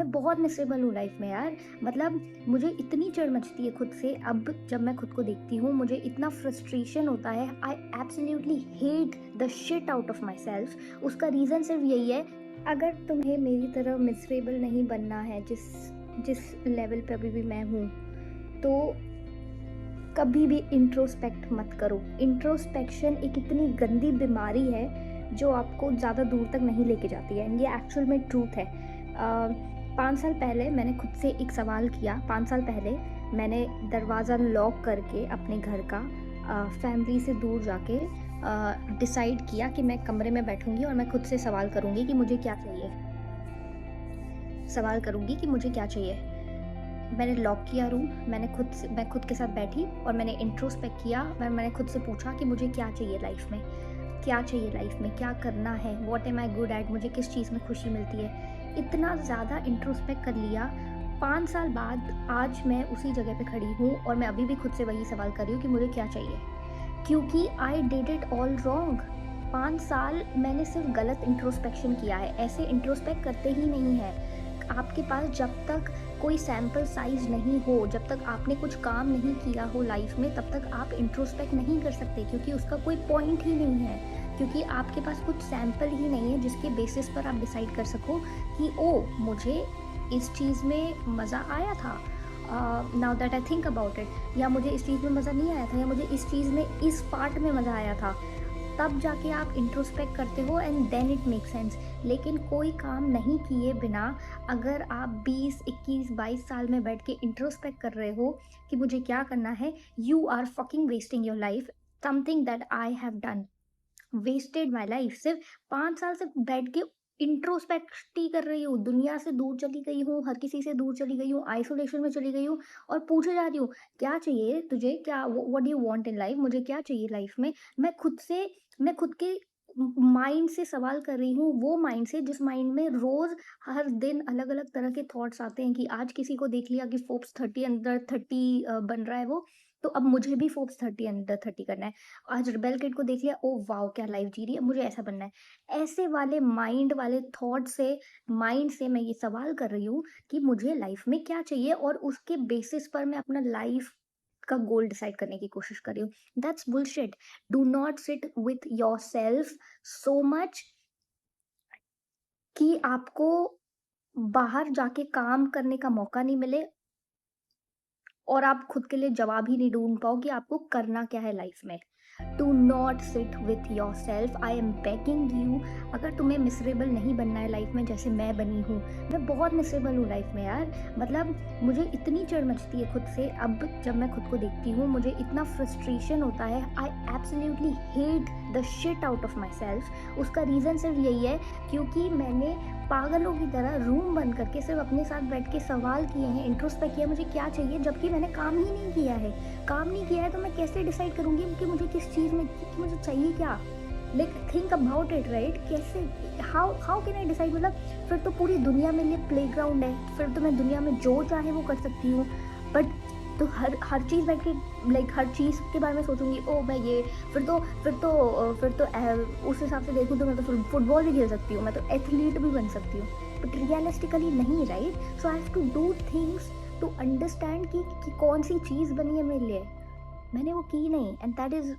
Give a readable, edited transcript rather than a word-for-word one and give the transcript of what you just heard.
मैं बहुत मिसेबल हूँ लाइफ में यार। मतलब मुझे इतनी चिढ़ मचती है खुद से, अब जब मैं खुद को देखती हूँ मुझे इतना फ्रस्ट्रेशन होता है। I absolutely hate the shit out of my self. उसका रीज़न सिर्फ यही है, अगर तुम्हें मेरी तरह मिसेबल नहीं बनना है जिस जिस लेवल पे अभी भी मैं हूँ, तो कभी भी इंट्रोस्पेक्ट मत करो। इंट्रोस्पेक्शन एक इतनी गंदी बीमारी है जो आपको ज़्यादा दूर तक नहीं लेके जाती है, एंड ये एक्चुअल में ट्रूथ है। 5 साल पहले मैंने खुद से एक सवाल किया। 5 साल पहले मैंने दरवाज़ा लॉक करके अपने घर का फैमिली से दूर जाके डिसाइड किया कि मैं कमरे में बैठूंगी और मैं खुद से सवाल करूंगी कि मुझे क्या चाहिए। मैंने लॉक किया रूम, मैं खुद के साथ बैठी और मैंने इंट्रोस्पेक्ट किया। मैंने खुद से पूछा कि मुझे क्या चाहिए लाइफ में, क्या करना है, what am I good at, मुझे किस चीज़ में खुशी मिलती है। इतना ज़्यादा इंट्रोस्पेक्ट कर लिया। 5 साल बाद आज मैं उसी जगह पे खड़ी हूँ और मैं अभी भी खुद से वही सवाल कर रही हूँ कि मुझे क्या चाहिए, क्योंकि I did it all wrong. 5 साल मैंने सिर्फ गलत इंट्रोस्पेक्शन किया है। ऐसे इंट्रोस्पेक्ट करते ही नहीं है। आपके पास जब तक कोई सैम्पल साइज नहीं हो, जब तक आपने कुछ काम नहीं किया हो लाइफ में, तब तक आप इंट्रोस्पेक्ट नहीं कर सकते, क्योंकि उसका कोई पॉइंट ही नहीं है, क्योंकि आपके पास कुछ सैम्पल ही नहीं है जिसके बेसिस पर आप डिसाइड कर सको कि ओ मुझे इस चीज़ में मज़ा आया था, now that I think about it, या मुझे इस चीज़ में मज़ा नहीं आया था, या मुझे इस चीज़ में इस पार्ट में मज़ा आया था। तब जाके आप इंट्रोस्पेक्ट करते हो and then it make sense. लेकिन कोई काम नहीं किए बिना अगर आप 20, 21, 22 साल में बैठ के इंट्रोस्पेक्ट कर रहे हो कि मुझे क्या करना है, you are fucking wasting your life. Something that I have done, wasted my life. सिर्फ 5 साल से बैठ के इंट्रोस्पेक्ट ही कर रही हूँ, दुनिया से दूर चली गई हूँ, हर किसी से दूर चली गई हूँ, आइसोलेशन में चली गई हूँ और पूछे जा रही हूँ क्या चाहिए तुझे, क्या what do you want in life, मुझे क्या चाहिए लाइफ में। मैं खुद के माइंड से सवाल कर रही हूँ, वो माइंड से जिस माइंड में रोज हर दिन अलग अलग तरह के थॉट्स आते हैं कि आज किसी को देख लिया कि फोर्ब्स 30 अंडर 30 बन रहा है वो, तो अब मुझे भी फोर्ब्स 30 अंडर 30 करना है। आज रिबेल किड को देख लिया, ओ वाओ क्या लाइफ जी रही है, मुझे ऐसा बनना है। ऐसे वाले माइंड वाले थॉट से, माइंड से मैं ये सवाल कर रही हूँ कि मुझे लाइफ में क्या चाहिए, और उसके बेसिस पर मैं अपना लाइफ का गोल डिसाइड करने की कोशिश कर रही हूँ। That's bullshit. Do not sit with your self so much कि आपको बाहर जाके काम करने का मौका नहीं मिले और आप खुद के लिए जवाब ही नहीं ढूंढ पाओ कि आपको करना क्या है लाइफ में। Do not sit with your self, I am begging you. अगर तुम्हें मिसरेबल नहीं बनना है लाइफ में जैसे मैं बनी हूँ, मैं बहुत मिसरेबल हूँ लाइफ में यार। मतलब मुझे इतनी चिढ़ मचती है खुद से, अब जब मैं खुद को देखती हूँ मुझे इतना फ्रस्ट्रेशन होता है। I absolutely hate the shit out of my self. उसका रीज़न सिर्फ यही है क्योंकि मैंने पागलों की तरह रूम बंद करके सिर्फ अपने साथ बैठ के सवाल किए हैं, इंट्रोस्पेक्ट किया मुझे क्या चाहिए, जबकि मैंने काम ही नहीं किया है। काम नहीं किया है तो मैं कैसे डिसाइड करूँगी कि मुझे किस चीज़ में, कि मुझे चाहिए क्या। Like think about it right, कैसे, हाउ कैन आई डिसाइड। मतलब फिर तो पूरी दुनिया मेरे लिए प्ले ग्राउंड है, फिर तो मैं दुनिया में जो चाहे वो कर सकती हूँ। बट तो हर चीज़ बैठ के लाइक हर चीज़ के बारे में सोचूंगी, ओ मैं ये, फिर तो उस हिसाब से देखूँ तो मैं तो फुटबॉल भी खेल सकती हूँ, मैं तो एथलीट भी बन सकती हूँ। बट रियलिस्टिकली नहीं right. So I have to do things to understand कि कौन सी चीज़ बनी है मेरे लिए। मैंने वो की नहीं, एंड दैट इज़